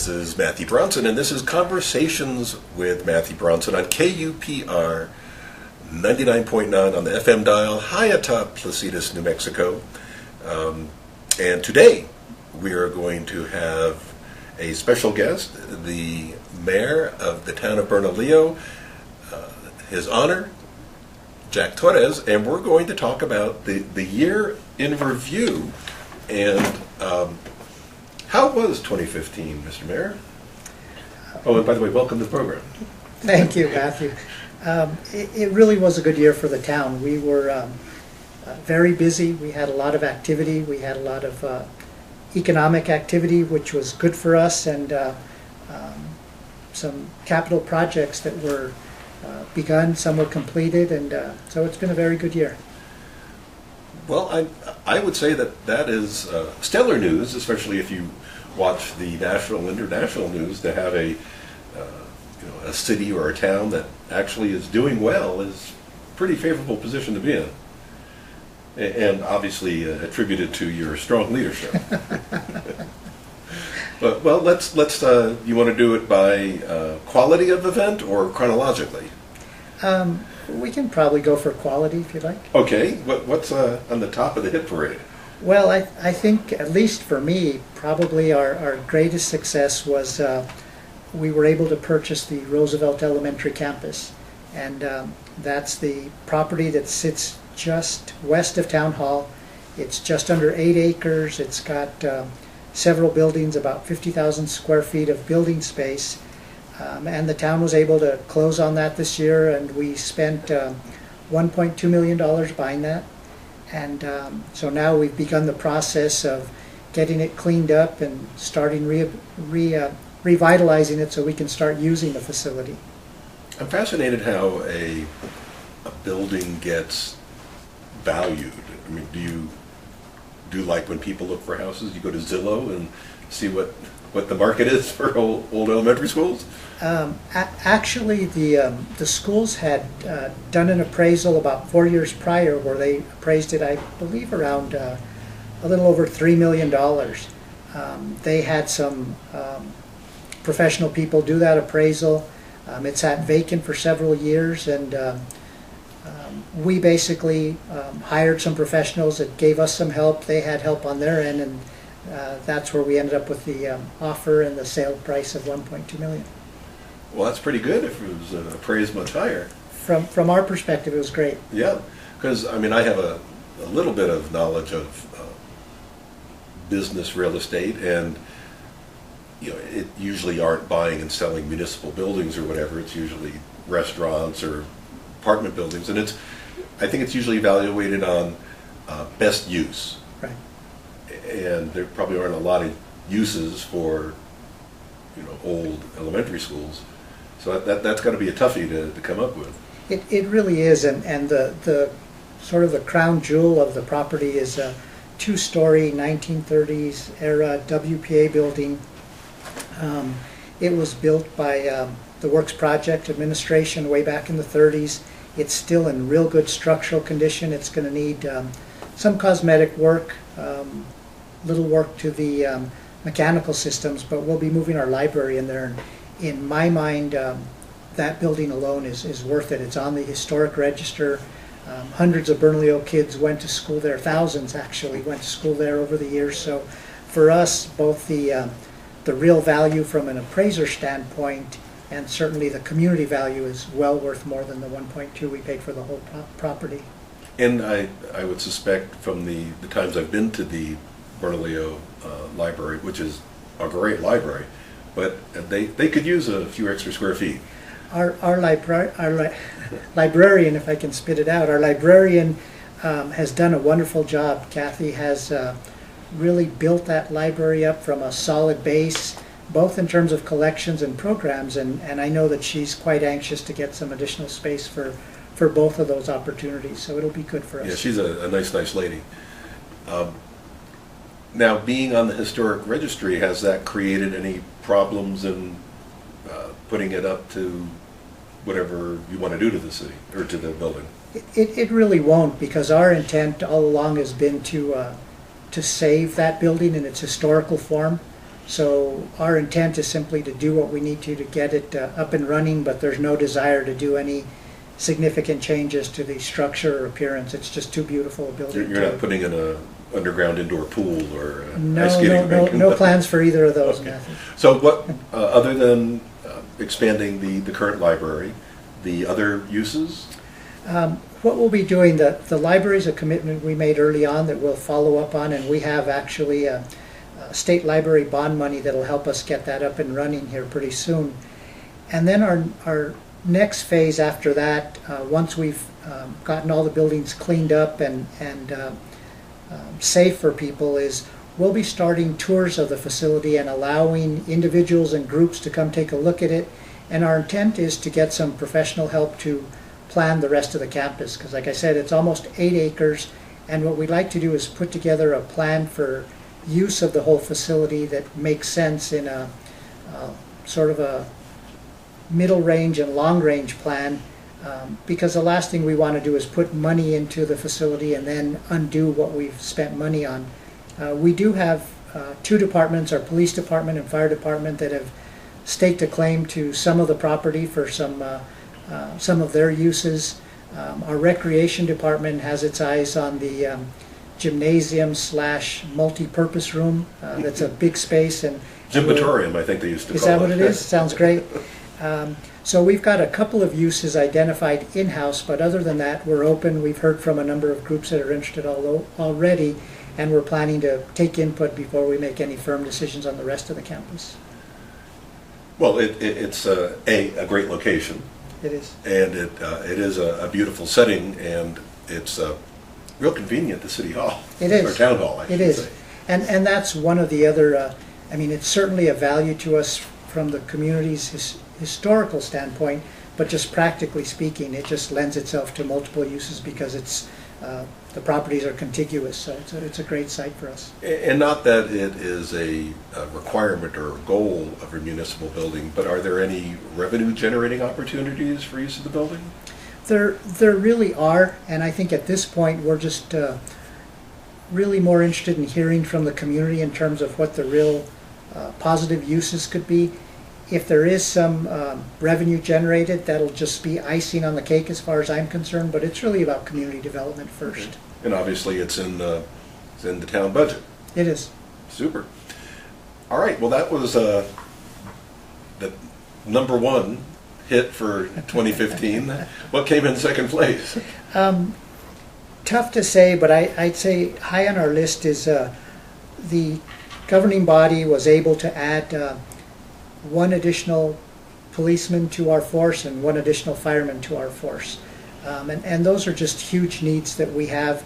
This is Matthew Bronson, and this is Conversations with Matthew Bronson on KUPR 99.9 on the FM dial, high atop Placitas, New Mexico. And today we are going to have a special guest, the mayor of the town of Bernalillo, His Honor, Jack Torres, and we're going to talk about the year in review. And how was 2015, Mr. Mayor? Oh, and by the way, welcome to the program. Thank you, Matthew. It really was a good year for the town. We were very busy. We had a lot of activity. We had a lot of economic activity, which was good for us, and some capital projects that were begun, some were completed, and so it's been a very good year. Well, I would say that is stellar news, especially if you watch the national and international news. To have a city or a town that actually is doing well is a pretty favorable position to be in, and obviously attributed to your strong leadership. But well, let's you want to do it by quality of event or chronologically? We can probably go for quality if you'd like. Okay, what's on the top of the hit parade? Well, I think, at least for me, probably our greatest success was we were able to purchase the Roosevelt Elementary campus. And that's the property that sits just west of Town Hall. It's just under 8 acres. It's got several buildings, about 50,000 square feet of building space. And the town was able to close on that this year, and we spent $1.2 million buying that. And so now we've begun the process of getting it cleaned up and starting revitalizing it so we can start using the facility. I'm fascinated how a building gets valued. I mean, do you like when people look for houses, you go to Zillow and see what the market is for old elementary schools? Actually, the schools had done an appraisal about 4 years prior where they appraised it, I believe, around a little over $3 million. They had some professional people do that appraisal. It sat vacant for several years, and we basically hired some professionals that gave us some help. They had help on their end, and that's where we ended up with the offer and the sale price of $1.2 million. Well, that's pretty good if it was appraised much higher. From our perspective, it was great. Yeah, because I mean, I have a little bit of knowledge of business real estate, and it usually aren't buying and selling municipal buildings or whatever. It's usually restaurants or apartment buildings, and I think it's usually evaluated on best use. Right. And there probably aren't a lot of uses for old elementary schools, so that's got to be a toughie to come up with. It really is, and the sort of the crown jewel of the property is a 2-story 1930s era WPA building. It was built by the Works Project Administration way back in the 30s. It's still in real good structural condition. It's going to need some cosmetic work, little work to the mechanical systems, but we'll be moving our library in there. And in my mind, that building alone is worth it. It's on the historic register. Hundreds of Bernalillo kids went to school there. Thousands actually went to school there over the years. So for us, both the real value from an appraiser standpoint and certainly the community value is well worth more than the 1.2 we paid for the whole property. And I would suspect from the times I've been to the Bernalillo library, which is a great library, but they could use a few extra square feet. Our librarian, if I can spit it out, our librarian has done a wonderful job. Kathy has really built that library up from a solid base, both in terms of collections and programs, and I know that she's quite anxious to get some additional space for both of those opportunities, so it'll be good for us. Yeah, she's a nice lady. Now, being on the historic registry, has that created any problems in putting it up to whatever you want to do to the city or to the building? It really won't, because our intent all along has been to save that building in its historical form. So our intent is simply to do what we need to get it up and running, but there's no desire to do any significant changes to the structure or appearance. It's just too beautiful a building. You're not putting in a underground indoor pool or a No, ice skating rink? no plans for either of those, Okay. Matthew. So what, other than expanding the current library, the other uses? What we'll be doing, the library is a commitment we made early on that we'll follow up on, and we have actually a state library bond money that'll help us get that up and running here pretty soon. And then our next phase after that, once we've gotten all the buildings cleaned up and safe for people, is we'll be starting tours of the facility and allowing individuals and groups to come take a look at it. And our intent is to get some professional help to plan the rest of the campus, because like I said, it's almost 8 acres, and what we'd like to do is put together a plan for use of the whole facility that makes sense in a sort of a middle range and long range plan, because the last thing we want to do is put money into the facility and then undo what we've spent money on. We do have 2 departments, our police department and fire department, that have staked a claim to some of the property for some of their uses. Our recreation department has its eyes on the gymnasium / multi-purpose room. That's a big space. And Gymbatorium, I think they used to call it. Is that what it is? Sounds great. So we've got a couple of uses identified in-house, but other than that, we're open. We've heard from a number of groups that are interested already, and we're planning to take input before we make any firm decisions on the rest of the campus. Well, it's a great location. It is. And it is a beautiful setting, and it's real convenient to City Hall. It is. Or Town Hall, I should It is. say. And that's one of the other, I mean, it's certainly a value to us from the community's historical standpoint, but just practically speaking, it just lends itself to multiple uses because it's the properties are contiguous, so it's a great site for us. And not that it is a requirement or a goal of a municipal building, but are there any revenue-generating opportunities for use of the building? There really are, and I think at this point we're just really more interested in hearing from the community in terms of what the real positive uses could be. If there is some revenue generated, that'll just be icing on the cake as far as I'm concerned, but it's really about community development first. Okay. And obviously it's in the town budget. It is. Super. All right, well that was the #1 hit for 2015. What came in second place? Tough to say, but I'd say high on our list is the governing body was able to add 1 additional policeman to our force and 1 additional fireman to our force. And those are just huge needs that we have.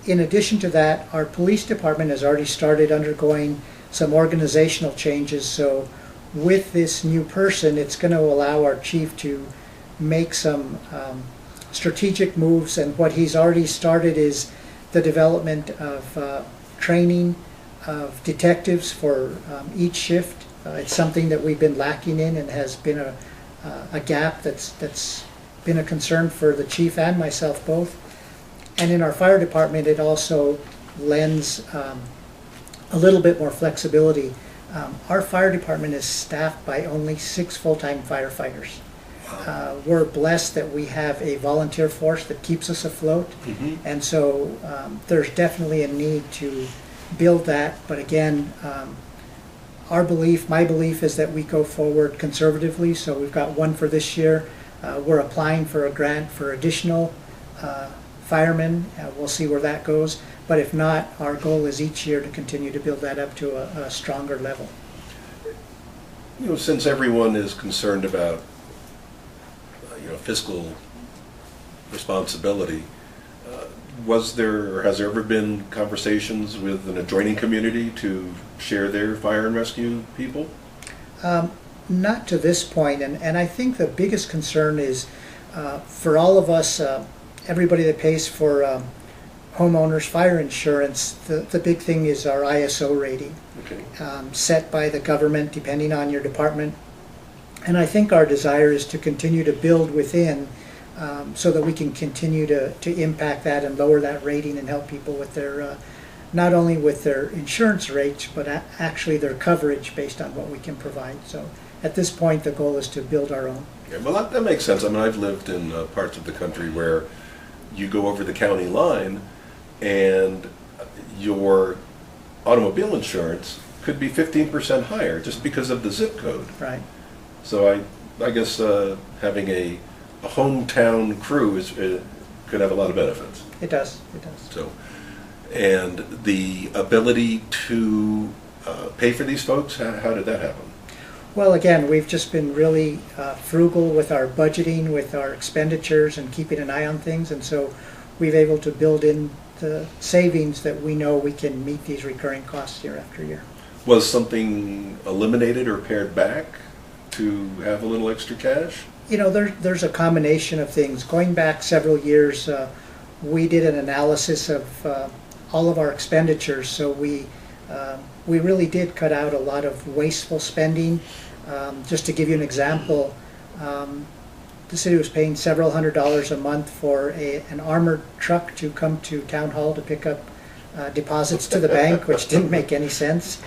In addition to that, our police department has already started undergoing some organizational changes. So with this new person, it's going to allow our chief to make some strategic moves. And what he's already started is the development of training of detectives for each shift. It's something that we've been lacking in and has been a gap that's been a concern for the chief and myself both. And in our fire department, it also lends a little bit more flexibility. Our fire department is staffed by only 6 full-time firefighters. We're blessed that we have a volunteer force that keeps us afloat, and so there's definitely a need to build that. But again, my belief is that we go forward conservatively, so we've got 1 for this year. We're applying for a grant for additional firemen. We'll see where that goes, but if not, our goal is each year to continue to build that up to a stronger level. You know, since everyone is concerned about fiscal responsibility, was there or has there ever been conversations with an adjoining community to share their fire and rescue people? Not to this point, and I think the biggest concern is for all of us, everybody that pays for homeowners fire insurance, the big thing is our ISO rating, Okay. set by the government depending on your department. And I think our desire is to continue to build within so that we can continue to impact that and lower that rating and help people with their not only with their insurance rates, but actually their coverage based on what we can provide. So at this point, the goal is to build our own. Yeah, well, that makes sense. I mean, I've lived in parts of the country where you go over the county line and your automobile insurance could be 15% higher just because of the zip code. Right. So I guess having a hometown crew could have a lot of benefits. It does. It does. So, and the ability to pay for these folks, how did that happen? Well, again, we've just been really frugal with our budgeting, with our expenditures, and keeping an eye on things, and so we've able to build in the savings that we know we can meet these recurring costs year after year. Was something eliminated or pared back to have a little extra cash? You know, there's a combination of things. Going back several years, we did an analysis of all of our expenditures, so we really did cut out a lot of wasteful spending. Just to give you an example, the city was paying several $100s a month for an armored truck to come to town hall to pick up deposits to the bank, which didn't make any sense.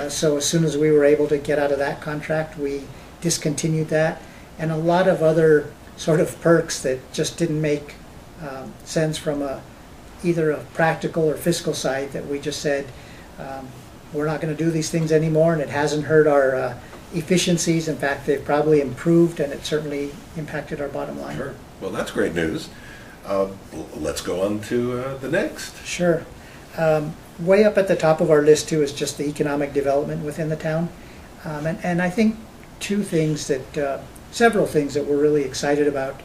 So as soon as we were able to get out of that contract, we discontinued that, and a lot of other sort of perks that just didn't make sense from either a practical or fiscal side, that we just said we're not going to do these things anymore, and it hasn't hurt our efficiencies. In fact, they've probably improved, and it certainly impacted our bottom line. Sure. Well, that's great news. Let's go on to the next. Sure. Way up at the top of our list, too, is just the economic development within the town. And I think several things that we're really excited about.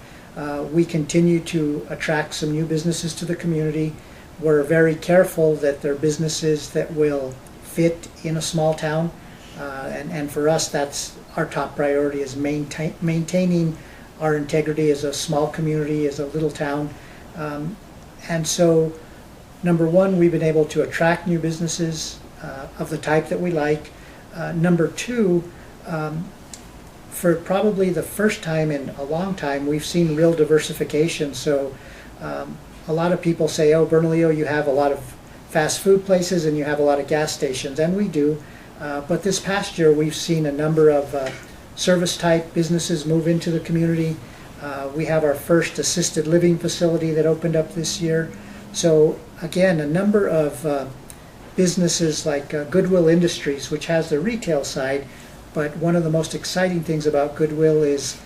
We continue to attract some new businesses to the community. We're very careful that they're businesses that will fit in a small town. And for us, that's our top priority, is maintaining our integrity as a small community, as a little town. And so, number one, we've been able to attract new businesses of the type that we like. Number two, for probably the first time in a long time, we've seen real diversification. So a lot of people say, oh, Bernalillo, you have a lot of fast food places and you have a lot of gas stations, and we do. But this past year, we've seen a number of service-type businesses move into the community. We have our first assisted living facility that opened up this year. So again, a number of businesses like Goodwill Industries, which has the retail side, but one of the most exciting things about Goodwill is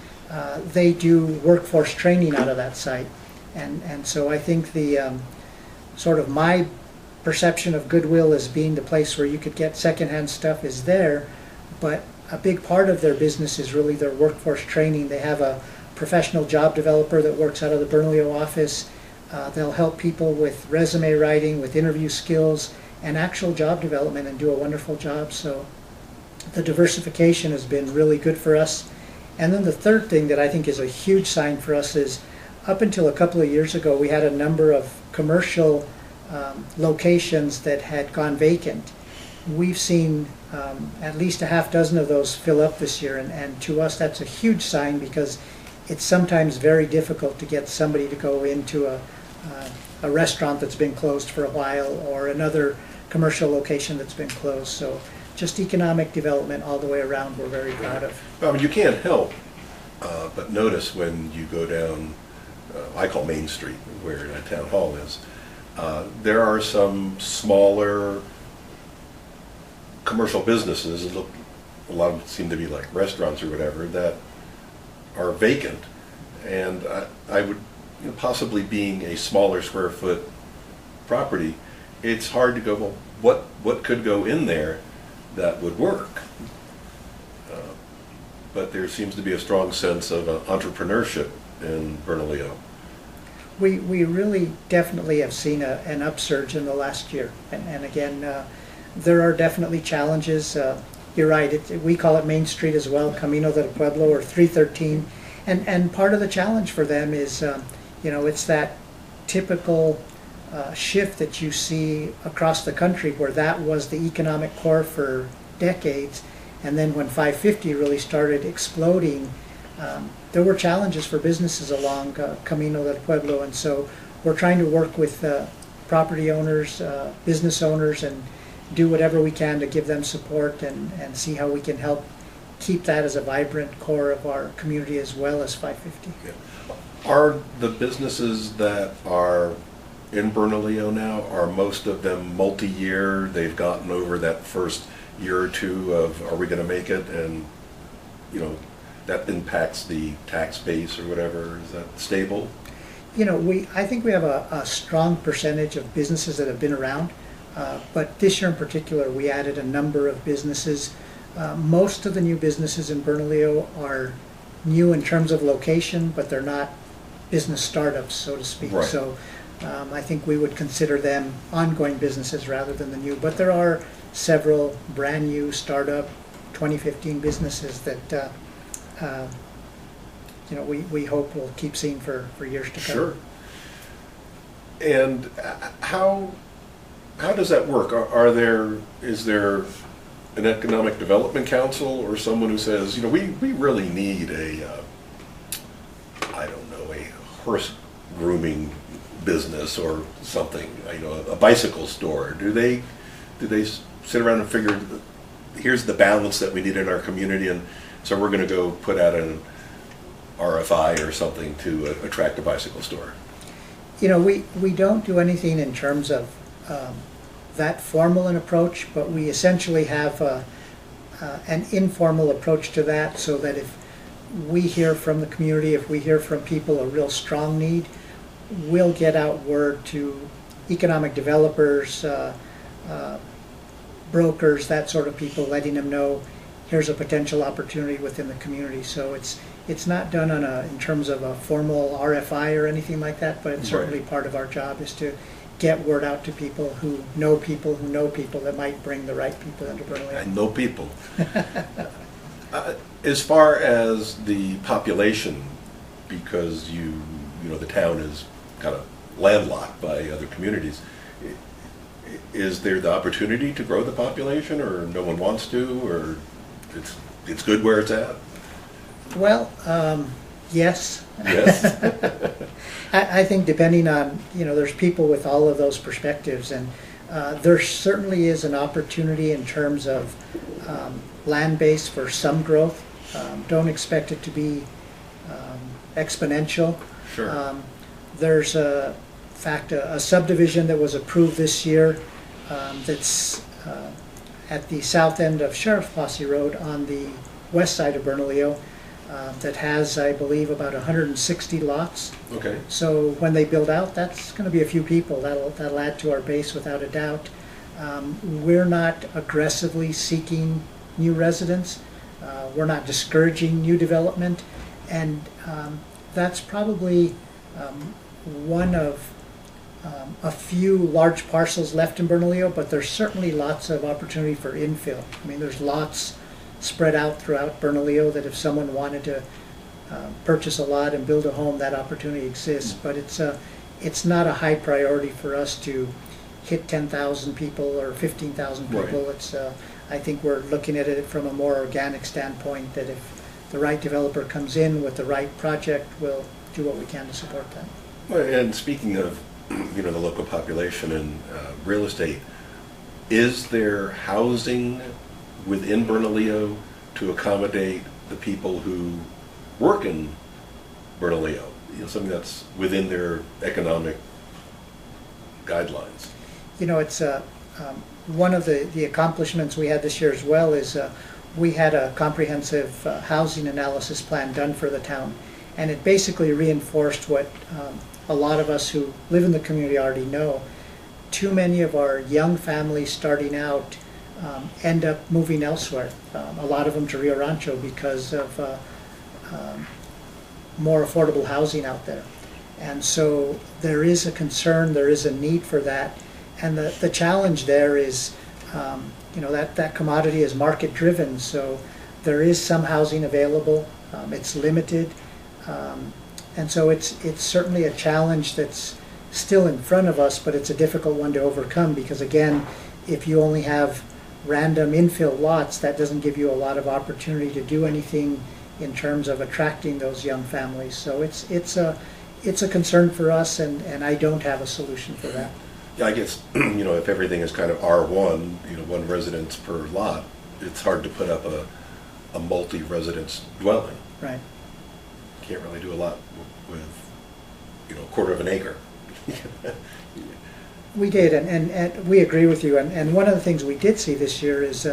they do workforce training out of that site. And so I think the sort of my perception of Goodwill as being the place where you could get secondhand stuff is there, but a big part of their business is really their workforce training. They have a professional job developer that works out of the Bernalillo office. They'll help people with resume writing, with interview skills, and actual job development, and do a wonderful job. So the diversification has been really good for us. And then the third thing that I think is a huge sign for us is, up until a couple of years ago, we had a number of commercial locations that had gone vacant. We've seen at least a half dozen of those fill up this year, and to us that's a huge sign, because it's sometimes very difficult to get somebody to go into a restaurant that's been closed for a while, or another commercial location that's been closed. So just economic development all the way around, we're very proud of. Well, I mean, you can't help but notice when you go down, I call Main Street, where Town Hall is, there are some smaller commercial businesses, a lot of them seem to be like restaurants or whatever, that are vacant. And I would, possibly being a smaller square foot property, it's hard to go, well, what could go in there that would work? But there seems to be a strong sense of entrepreneurship in Bernalillo. We really definitely have seen an upsurge in the last year. And again, there are definitely challenges. You're right, we call it Main Street as well, Camino del Pueblo, or 313. And part of the challenge for them is, it's that typical shift that you see across the country, where that was the economic core for decades. And then when 550 really started exploding, there were challenges for businesses along Camino del Pueblo. And so we're trying to work with property owners, business owners, and do whatever we can to give them support and see how we can help keep that as a vibrant core of our community as well as 550. Yeah. Are the businesses that are in Bernalillo now, are most of them multi-year? They've gotten over that first year or two of, are we going to make it? And, you know, that impacts the tax base or whatever. Is that stable? You know, I think we have a strong percentage of businesses that have been around, but this year in particular, we added a number of businesses. Most of the new businesses in Bernalillo are new in terms of location, but they're not business startups, so to speak. Right. So I think we would consider them ongoing businesses rather than the new. But there are several brand new startup 2015 businesses that you know, we hope we'll keep seeing for years to come. Sure. And how does that work? Is there an economic development council or someone who says, you know, we really need a I don't know, a horse grooming business or something, you know, a bicycle store? Do they sit around and figure, here's the balance that we need in our community, and so we're going to go put out an RFI or something to attract a bicycle store? You know, we don't do anything in terms of that formal an approach, but we essentially have an informal approach to that, so that if we hear from the community, if we hear from people a real strong need, we'll get out word to economic developers, brokers, that sort of people, letting them know here's a potential opportunity within the community. So it's not done in terms of a formal RFI or anything like that, but it's certainly part of our job is to get word out to people who know people that might bring the right people into Bernalillo. I know people. As far as the population, because you know the town is kind of landlocked by other communities, is there the opportunity to grow the population, or no one wants to, or it's good where it's at? Well, yes. Yes. I think depending on, you know, there's people with all of those perspectives, and there certainly is an opportunity in terms of land base for some growth. Don't expect it to be exponential. Sure. There's a subdivision that was approved this year that's at the south end of Sheriff Posse Road on the west side of Bernalillo that has, I believe, about 160 lots. Okay. So when they build out, that's going to be a few people. That'll add to our base without a doubt. We're not aggressively seeking new residents. We're not discouraging new development, and that's probably one of a few large parcels left in Bernalillo, but there's certainly lots of opportunity for infill. I mean, there's lots spread out throughout Bernalillo that if someone wanted to purchase a lot and build a home, that opportunity exists. But it's not a high priority for us to hit 10,000 people or 15,000 people. Right. It's I think we're looking at it from a more organic standpoint, that if the right developer comes in with the right project, we'll do what we can to support that. Well, and speaking of, you know, the local population and real estate, is there housing within Bernalillo to accommodate the people who work in Bernalillo? You know, something that's within their economic guidelines. You know, it's one of the accomplishments we had this year as well is we had a comprehensive housing analysis plan done for the town, and it basically reinforced what a lot of us who live in the community already know. Too many of our young families starting out end up moving elsewhere, a lot of them to Rio Rancho because of more affordable housing out there. And so there is a concern, there is a need for that. And the challenge there is, you know, that commodity is market driven, so there is some housing available, it's limited, and so it's certainly a challenge that's still in front of us, but it's a difficult one to overcome, because again, if you only have random infill lots, that doesn't give you a lot of opportunity to do anything in terms of attracting those young families. So it's a concern for us, and I don't have a solution for that. I guess, if everything is kind of R1, one residence per lot, it's hard to put up a multi-residence dwelling. Right. Can't really do a lot with, a quarter of an acre. We did, and we agree with you. And one of the things we did see this year is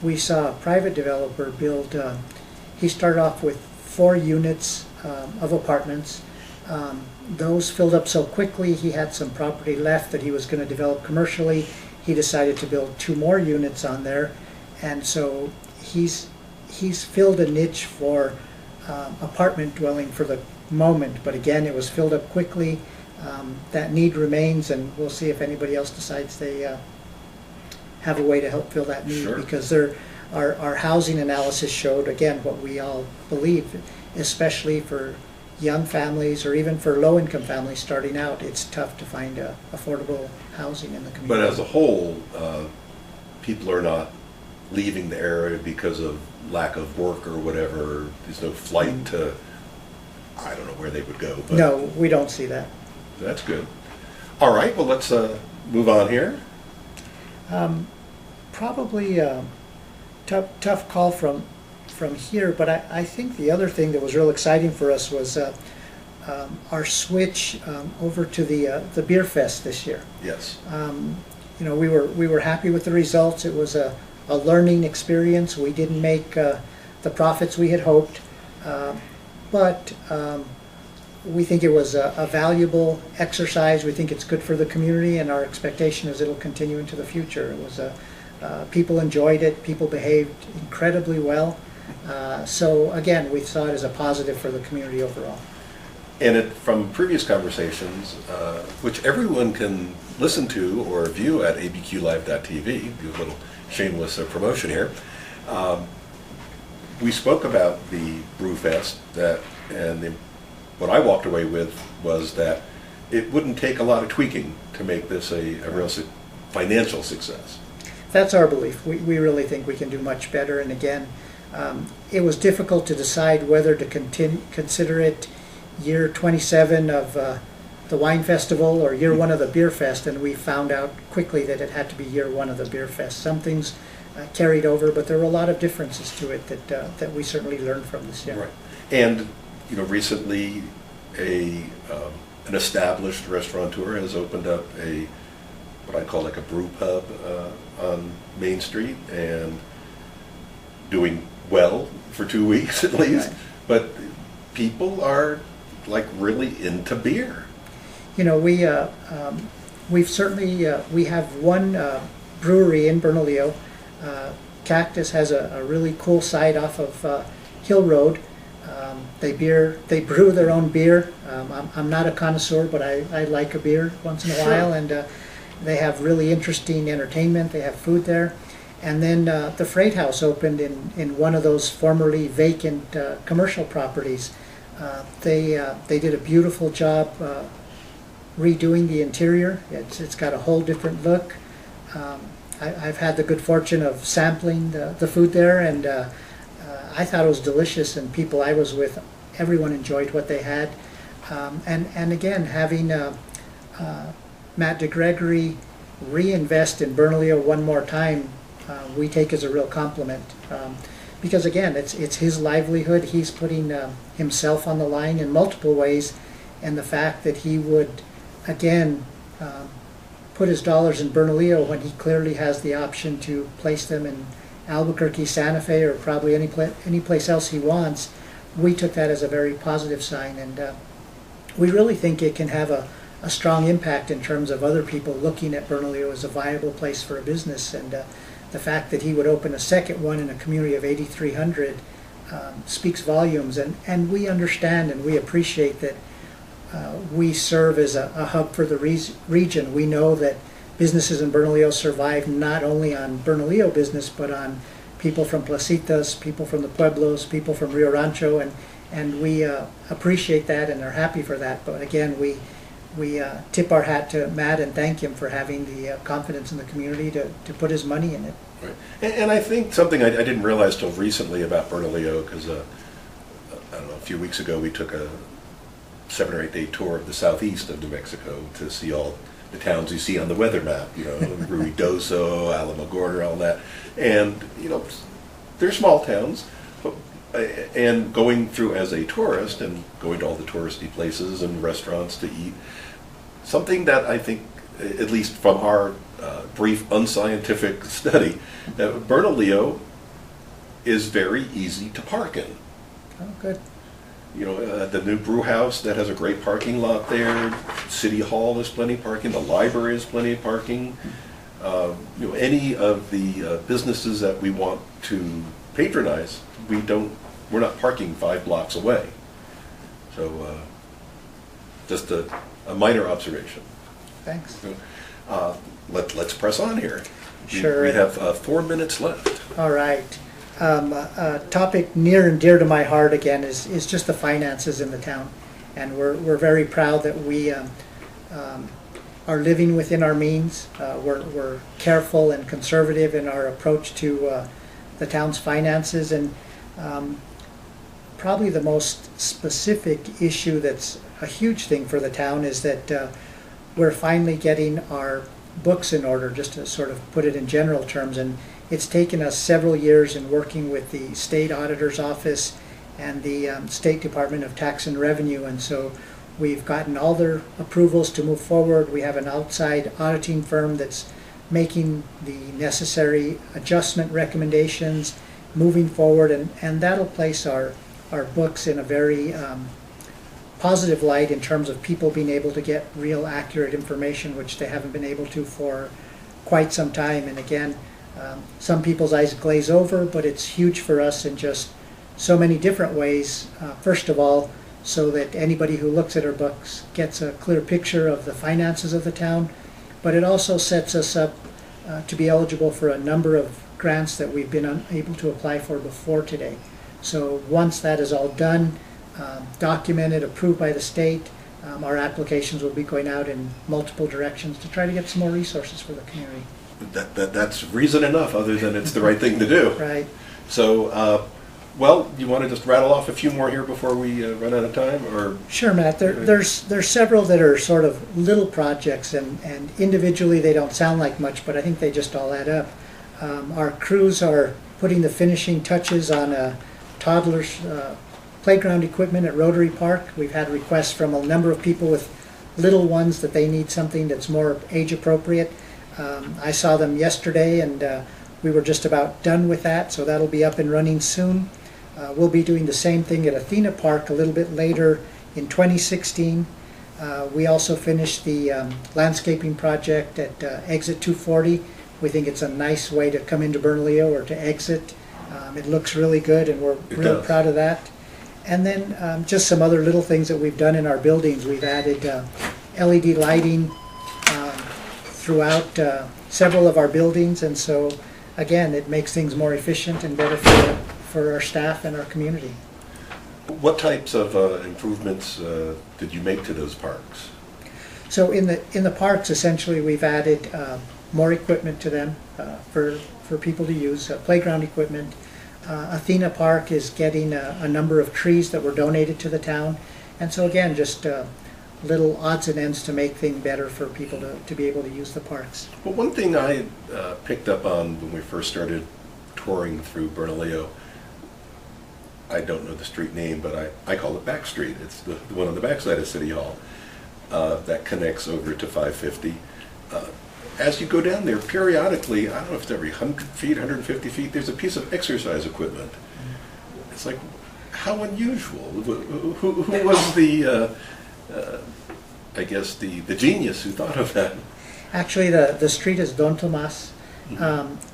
we saw a private developer build, he started off with 4 units of apartments. Those filled up so quickly, he had some property left that he was going to develop commercially. He decided to build 2 more units on there, and so he's filled a niche for apartment dwelling for the moment, but again, it was filled up quickly. That need remains, and we'll see if anybody else decides they have a way to help fill that need. Sure. Because our housing analysis showed, again, what we all believe, especially for young families or even for low-income families starting out, it's tough to find affordable housing in the community. But as a whole, people are not leaving the area because of lack of work or whatever. There's no flight to, I don't know where they would go. But no, we don't see that. that's good. All right, well, let's move on here. Probably tough call from here, but I think the other thing that was real exciting for us was our switch over to the beer fest this year. Yes. We were happy with the results. It was a learning experience. We didn't make the profits we had hoped, but we think it was a valuable exercise. We think it's good for the community, and our expectation is it'll continue into the future. It was people enjoyed it. People behaved incredibly well. So again, we saw it as a positive for the community overall. And from previous conversations, which everyone can listen to or view at abqlive.tv, do a little shameless promotion here, we spoke about the Brewfest, what I walked away with was that it wouldn't take a lot of tweaking to make this a real financial success. That's our belief. We really think we can do much better. And again, it was difficult to decide whether to consider it year 27 of the Wine Festival or year 1 of the Beer Fest, and we found out quickly that it had to be year 1 of the Beer Fest. Some things carried over, but there were a lot of differences to it that we certainly learned from this year. Right. And recently an established restaurateur has opened up what I call like a brew pub on Main Street, and doing well for 2 weeks at least. Right. But people are like really into beer. We've certainly we have one brewery in Bernalillo. Cactus has a really cool site off of Hill Road. They brew their own beer. I'm not a connoisseur, but I like a beer once in a while, and they have really interesting entertainment. They have food there. And then the Freight House opened in one of those formerly vacant commercial properties. They did a beautiful job redoing the interior. It's got a whole different look. I've had the good fortune of sampling the food there, and I thought it was delicious, and people I was with, everyone enjoyed what they had. And again, having Matt DeGregory reinvest in Bernalillo one more time, we take as a real compliment. Because again, it's his livelihood. He's putting himself on the line in multiple ways, and the fact that he would, again, put his dollars in Bernalillo when he clearly has the option to place them in Albuquerque, Santa Fe, or probably any place else he wants, we took that as a very positive sign, and we really think it can have a strong impact in terms of other people looking at Bernalillo as a viable place for a business. And the fact that he would open a second one in a community of 8,300 speaks volumes, and we understand and we appreciate that we serve as a hub for the region. We know that businesses in Bernalillo survive not only on Bernalillo business, but on people from Placitas, people from the Pueblos, people from Rio Rancho, and we appreciate that and are happy for that. But again, we tip our hat to Matt and thank him for having the confidence in the community to put his money in it. Right. And I think something I didn't realize till recently about Bernalillo, because I don't know, a few weeks ago we took a 7 or 8 day tour of the southeast of New Mexico to see all the towns you see on the weather map, Ruidoso, Alamogordo, all that. And, they're small towns, but, and going through as a tourist and going to all the touristy places and restaurants to eat, something that I think, at least from our brief unscientific study, that Bernalillo is very easy to park in. Oh, good. The new brew house that has a great parking lot there. City Hall has plenty of parking. The library has plenty of parking. Any of the businesses that we want to patronize, we're not parking 5 blocks away. So, just a minor observation. Thanks. Let's press on here. Sure. We have 4 minutes left. All right. A topic near and dear to my heart again is just the finances in the town, and we're very proud that we are living within our means. We're careful and conservative in our approach to the town's finances, and probably the most specific issue that's a huge thing for the town is that we're finally getting our books in order, just to sort of put it in general terms. And it's taken us several years in working with the state auditor's office and the State Department of Tax and Revenue, and so we've gotten all their approvals to move forward. We have an outside auditing firm that's making the necessary adjustment recommendations moving forward, and that'll place our books in a very positive light in terms of people being able to get real accurate information, which they haven't been able to for quite some time. And again, some people's eyes glaze over, but it's huge for us in just so many different ways. First of all, so that anybody who looks at our books gets a clear picture of the finances of the town, but it also sets us up to be eligible for a number of grants that we've been unable to apply for before today. So once that is all done, documented, approved by the state, our applications will be going out in multiple directions to try to get some more resources for the community. That's reason enough, other than it's the right thing to do. Right. So, well, you want to just rattle off a few more here before we run out of time, or? Sure, Matt. There's several that are sort of little projects, and individually they don't sound like much, but I think they just all add up. Our crews are putting the finishing touches on a toddler's playground equipment at Rotary Park. We've had requests from a number of people with little ones that they need something that's more age appropriate. I saw them yesterday, and we were just about done with that, so that'll be up and running soon. We'll be doing the same thing at Athena Park a little bit later in 2016. We also finished the landscaping project at Exit 240. We think it's a nice way to come into Bernalillo or to exit. It looks really good, and we're real proud of that. And then just some other little things that we've done in our buildings. We've added LED lighting throughout several of our buildings, and so again, it makes things more efficient and better for our staff and our community. What types of improvements did you make to those parks? So in the parks, essentially, we've added more equipment to them for people to use, playground equipment. Athena Park is getting a number of trees that were donated to the town, and so again, just little odds and ends to make things better for people to be able to use the parks. Well, one thing I picked up on when we first started touring through Bernalillo, I don't know the street name, but I call it Back Street. It's the one on the backside of City Hall that connects over to 550. As you go down there, periodically, I don't know if it's every 100 feet, 150 feet, there's a piece of exercise equipment. It's like, how unusual. Who was the, I guess, the genius who thought of that? Actually, the street is Don Tomas,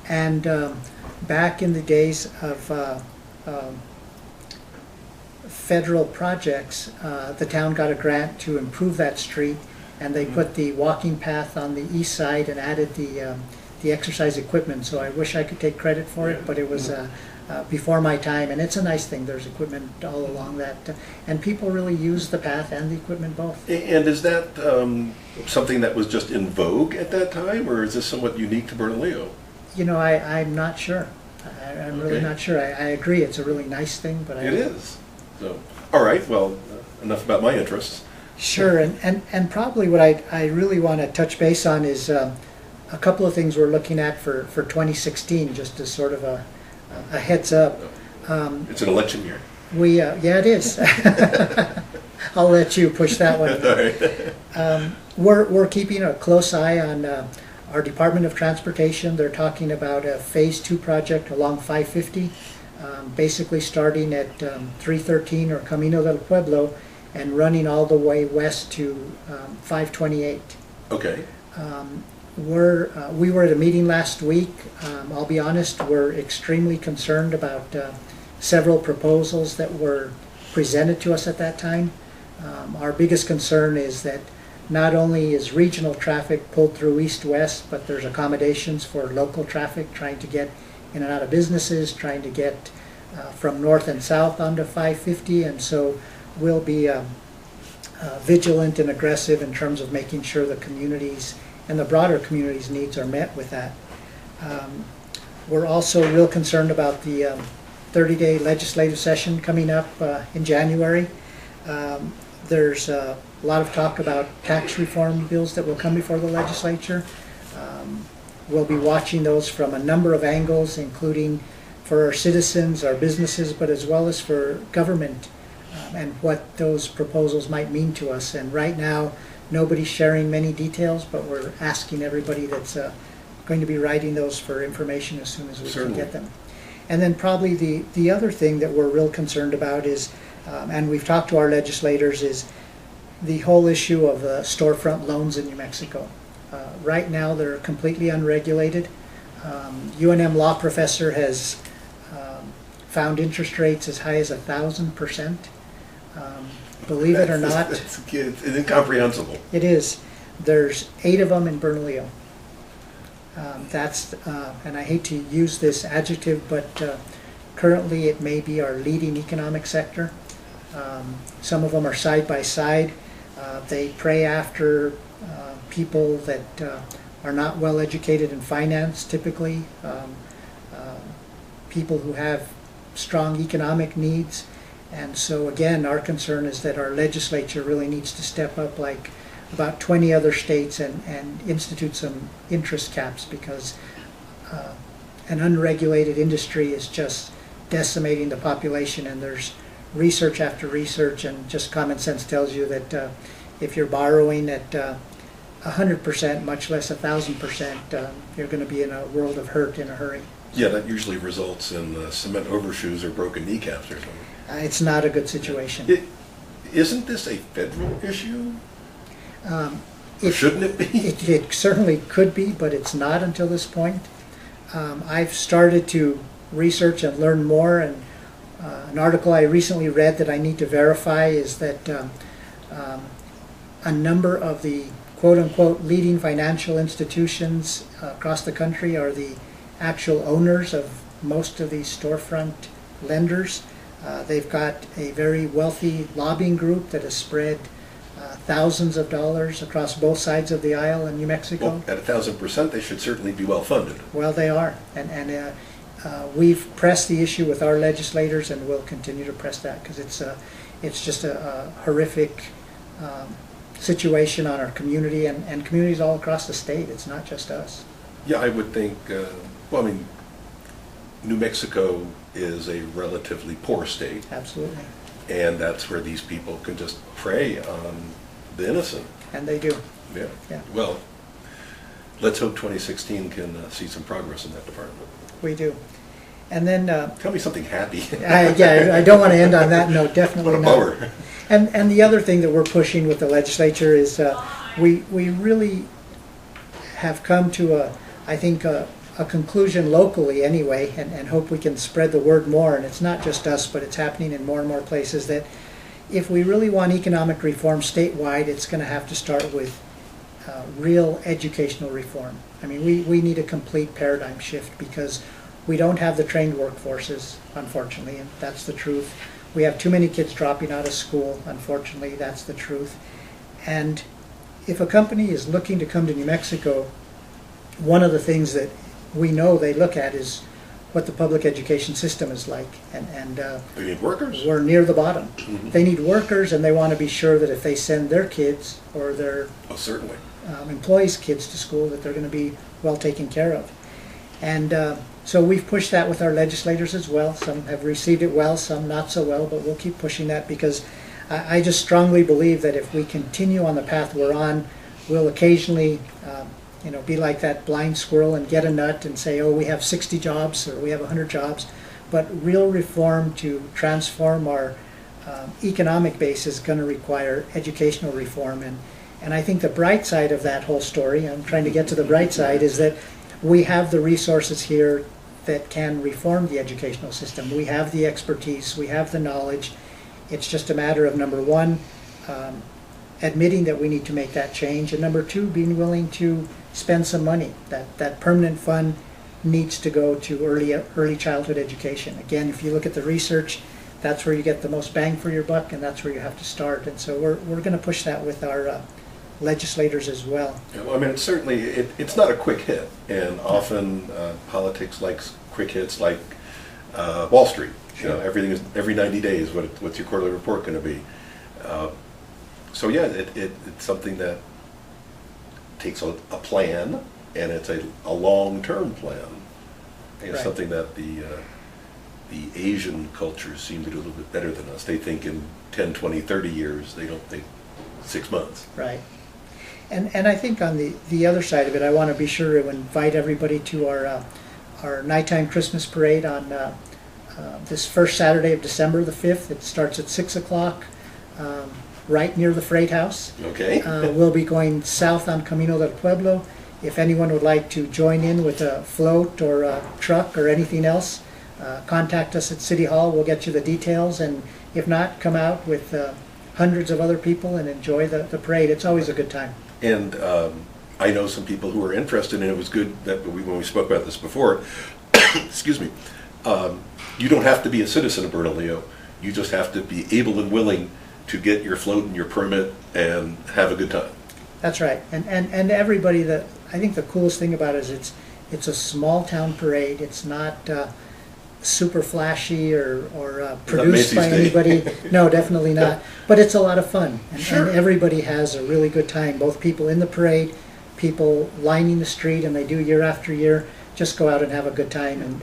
and back in the days of federal projects, the town got a grant to improve that street, and they put the walking path on the east side and added the exercise equipment. So I wish I could take credit for it, but it was before my time, and it's a nice thing. There's equipment all along that, and people really use the path and the equipment both. And is that something that was just in vogue at that time, or is this somewhat unique to Bernalillo? You know, I'm not sure. I'm really not sure. I agree, it's a really nice thing, but it is. So, all right, well, enough about my interests. Sure, and probably what I really want to touch base on is a couple of things we're looking at for 2016, just as sort of a heads up. It's an election year. Yeah, it is. I'll let you push that one. All right. We're keeping a close eye on our Department of Transportation. They're talking about a Phase 2 project along 550, basically starting at 313 or Camino del Pueblo and running all the way west to 528. Okay. We were at a meeting last week. I'll be honest, we're extremely concerned about several proposals that were presented to us at that time. Our biggest concern is that not only is regional traffic pulled through east-west, but there's accommodations for local traffic trying to get in and out of businesses, trying to get from north and south onto 550, and so we'll be vigilant and aggressive in terms of making sure the communities and the broader community's needs are met with that. We're also real concerned about the 30-day legislative session coming up in January. There's a lot of talk about tax reform bills that will come before the legislature. We'll be watching those from a number of angles, including for our citizens, our businesses, but as well as for government and what those proposals might mean to us. And right now, nobody's sharing many details, but we're asking everybody that's going to be writing those for information as soon as we can get them. And then probably the other thing that we're real concerned about is, and we've talked to our legislators, is the whole issue of storefront loans in New Mexico. Right now they're completely unregulated. UNM law professor has found interest rates as high as 1,000%. Believe it or not. It's incomprehensible. It is. There's 8 of them in Bernalillo. And I hate to use this adjective, but currently it may be our leading economic sector. Some of them are side by side. They prey after people that are not well educated in finance, typically, people who have strong economic needs. And so again, our concern is that our legislature really needs to step up like about 20 other states and institute some interest caps, because an unregulated industry is just decimating the population, and there's research after research, and just common sense tells you that if you're borrowing at 100%, much less 1,000%, you're going to be in a world of hurt in a hurry. Yeah, that usually results in cement overshoes or broken kneecaps or something. It's not a good situation. Isn't this a federal issue? Shouldn't it be? It certainly could be, but it's not until this point. I've started to research and learn more, and an article I recently read that I need to verify is that a number of the quote-unquote leading financial institutions across the country are the actual owners of most of these storefront lenders. They've got a very wealthy lobbying group that has spread thousands of dollars across both sides of the aisle in New Mexico. Well, at 1,000%, they should certainly be well funded. Well, they are, and we've pressed the issue with our legislators, and we'll continue to press that, because it's just a horrific situation on our community and communities all across the state. It's not just us. Yeah, I would think. Well, I mean, New Mexico is a relatively poor state. Absolutely. And that's where these people can just prey on the innocent. And they do. Yeah. Yeah. Well, let's hope 2016 can see some progress in that department. We do. And then... Tell me something happy. Yeah, I don't want to end on that note, definitely what a not. bummer. And the other thing that we're pushing with the legislature is we really have come to I think a conclusion locally anyway, and hope we can spread the word more, and it's not just us, but it's happening in more and more places, that if we really want economic reform statewide, it's going to have to start with real educational reform. I mean, we need a complete paradigm shift, because we don't have the trained workforces, unfortunately, and that's the truth. We have too many kids dropping out of school, unfortunately, that's the truth. And if a company is looking to come to New Mexico, one of the things that we know they look at is what the public education system is like. And They need workers. we're near the bottom. Mhm. They need workers, and they want to be sure that if they send their kids or their Oh, certainly. employees' kids to school, that they're going to be well taken care of. And so we've pushed that with our legislators as well. Some have received it well, some not so well, but we'll keep pushing that, because I just strongly believe that if we continue on the path we're on, we'll occasionally be like that blind squirrel and get a nut and say, oh, we have 60 jobs or we have 100 jobs. But real reform to transform our economic base is going to require educational reform. And I think the bright side of that whole story, I'm trying to get to the bright side, is that we have the resources here that can reform the educational system. We have the expertise, we have the knowledge. It's just a matter of, number one, admitting that we need to make that change, and number two, being willing to spend some money. That permanent fund needs to go to early childhood education. Again, if you look at the research, that's where you get the most bang for your buck, and that's where you have to start. And so we're going to push that with our legislators as well. Yeah, well, I mean, it's not a quick hit, and often politics likes quick hits, like Wall Street. You know, everything is every 90 days. What's your quarterly report going to be? So yeah, it's something that takes a plan, and it's a long-term plan. And it's Right. something that the Asian cultures seem to do a little bit better than us. They think in 10, 20, 30 years. They don't think 6 months. Right. And I think on the other side of it, I want to be sure to invite everybody to our nighttime Christmas parade on this first Saturday of December the 5th. It starts at 6 o'clock, right near the Freight House. Okay. We'll be going south on Camino del Pueblo. If anyone would like to join in with a float or a truck or anything else, contact us at City Hall. We'll get you the details. And if not, come out with hundreds of other people and enjoy the parade. It's always a good time. And I know some people who are interested, and it was good that when we spoke about this before, excuse me, you don't have to be a citizen of Bernalillo. You just have to be able and willing to get your float and your permit and have a good time. That's right. And everybody, I think the coolest thing about it is it's a small town parade. It's not super flashy or produced by anybody. No, definitely not. But it's a lot of fun. And everybody has a really good time. Both people in the parade, people lining the street, and they do year after year. Just go out and have a good time. And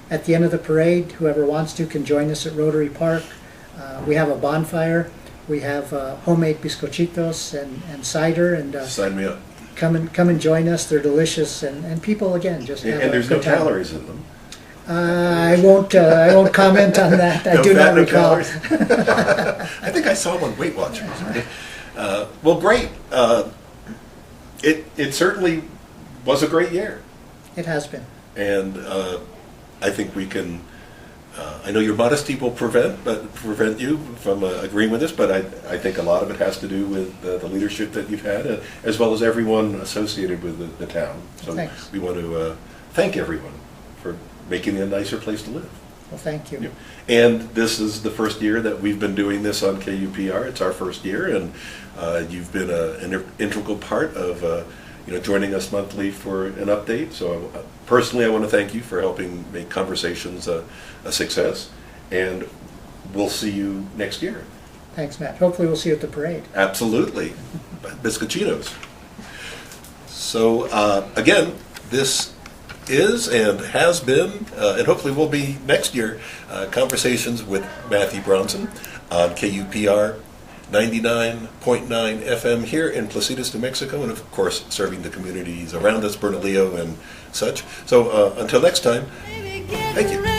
at the end of the parade, whoever wants to can join us at Rotary Park. We have a bonfire. We have homemade bizcochitos and cider. And Sign me up. Come and join us. They're delicious. And people, again, just have And a there's no good time. calories in them. I won't comment on that. I No do fat, not no recall. calories? I think I saw one Weight Watchers. Well, great. It certainly was a great year. It has been. And I think we can. I know your modesty will prevent you from agreeing with this, but I think a lot of it has to do with the leadership that you've had, as well as everyone associated with the town. So Thanks. we want to thank everyone for making it a nicer place to live. Well, thank you. Yeah. And this is the first year that we've been doing this on KUPR. It's our first year, and you've been an integral part of joining us monthly for an update. So personally, I want to thank you for helping make Conversations a success, and we'll see you next year. Thanks, Matt. Hopefully we'll see you at the parade. Absolutely. Biscochinos. So again, this is and has been, and hopefully will be next year, Conversations with Matthew Bronson on KUPR 99.9 FM here in Placitas, New Mexico, and of course serving the communities around us, Bernalillo and such. So until next time, thank you.